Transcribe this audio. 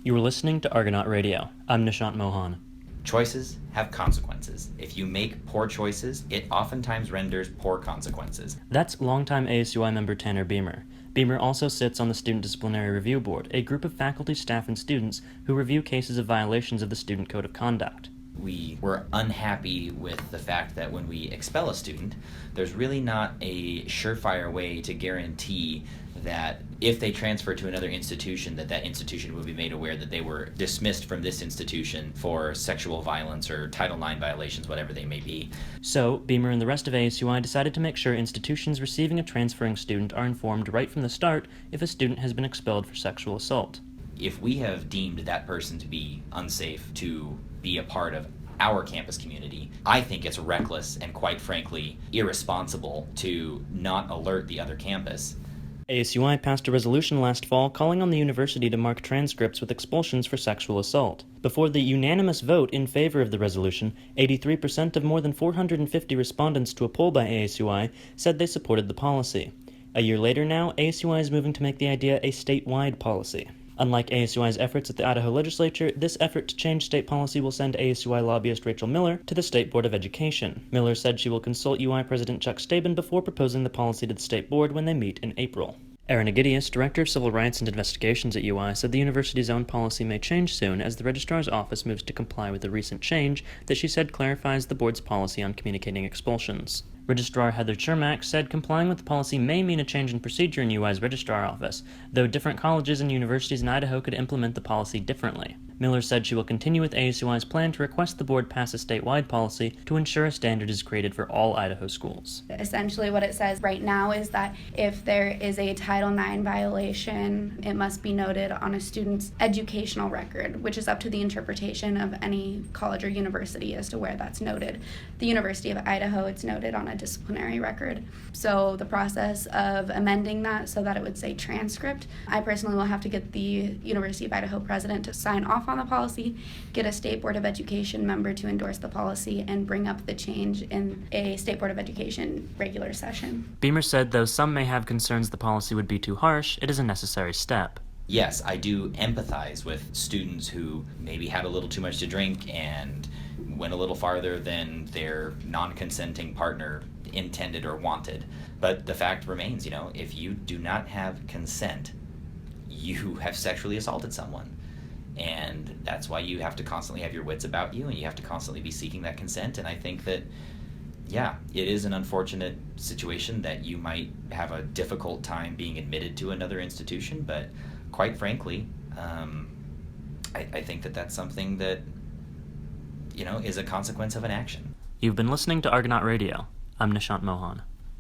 You are listening to Argonaut Radio. I'm Nishant Mohan. Choices have consequences. If you make poor choices, it oftentimes renders poor consequences. That's longtime ASUI member Tanner Beamer. Beamer also sits on the Student Disciplinary Review Board, a group of faculty, staff, and students who review cases of violations of the Student Code of Conduct. We were unhappy with the fact that when we expel a student, there's really not a surefire way to guarantee that if they transfer to another institution, that institution will be made aware that they were dismissed from this institution for sexual violence or Title IX violations, whatever they may be. So, Beamer and the rest of ASUI decided to make sure institutions receiving a transferring student are informed right from the start if a student has been expelled for sexual assault. If we have deemed that person to be unsafe to be a part of our campus community, I think it's reckless and, quite frankly, irresponsible to not alert the other campus. ASUI passed a resolution last fall calling on the university to mark transcripts with expulsions for sexual assault. Before the unanimous vote in favor of the resolution, 83% of more than 450 respondents to a poll by ASUI said they supported the policy. A year later now, ASUI is moving to make the idea a statewide policy. Unlike ASUI's efforts at the Idaho legislature, this effort to change state policy will send ASUI lobbyist Rachel Miller to the State Board of Education. Miller said she will consult UI President Chuck Staben before proposing the policy to the state board when they meet in April. Aaron Agidius, Director of Civil Rights and Investigations at UI, said the university's own policy may change soon as the registrar's office moves to comply with a recent change that she said clarifies the board's policy on communicating expulsions. Registrar Heather Chermak said complying with the policy may mean a change in procedure in UI's registrar office, though different colleges and universities in Idaho could implement the policy differently. Miller said she will continue with ASUI's plan to request the board pass a statewide policy to ensure a standard is created for all Idaho schools. Essentially what it says right now is that if there is a Title IX violation, it must be noted on a student's educational record, which is up to the interpretation of any college or university as to where that's noted. The University of Idaho, it's noted on a disciplinary record. So the process of amending that so that it would say transcript, I personally will have to get the University of Idaho president to sign off on the policy, get a State Board of Education member to endorse the policy, and bring up the change in a State Board of Education regular session. Beamer said though some may have concerns the policy would be too harsh, it is a necessary step. Yes, I do empathize with students who maybe had a little too much to drink and went a little farther than their non-consenting partner intended or wanted. But the fact remains, if you do not have consent, you have sexually assaulted someone. And that's why you have to constantly have your wits about you, and you have to constantly be seeking that consent. And I think that, it is an unfortunate situation that you might have a difficult time being admitted to another institution, but quite frankly, I think that that's something that, is a consequence of an action. You've been listening to Argonaut Radio. I'm Nishant Mohan.